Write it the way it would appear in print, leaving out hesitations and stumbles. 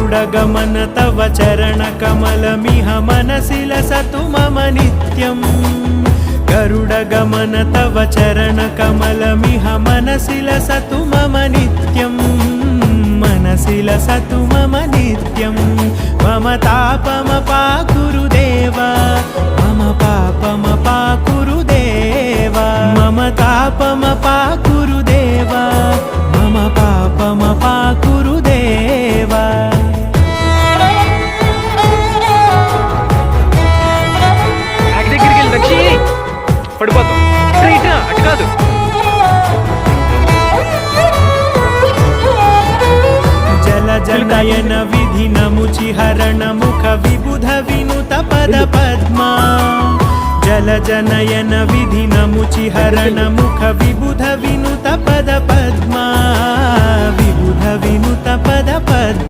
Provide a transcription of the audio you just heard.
गरुडगमन तव चरणकमलमिह मनसि लसतु मम नित्यम् गरुडगमन तव चरणकमलमिह मनसि लसतु मम नित्यम् मनसि लसतु मम नित्यम् मम तापमपाकुरु देव मम पापमपाकुरु देव मम तापमपाकुरु देव मम पापमपाकुरु देव పడిపోతాం అటు కాదు जल जनयन विधि नमुचि हरण मुख विबुध विनुत पद पद्मा जल जनयन विधि नमुचि हरण मुख विबुध विनुत पद पद्मा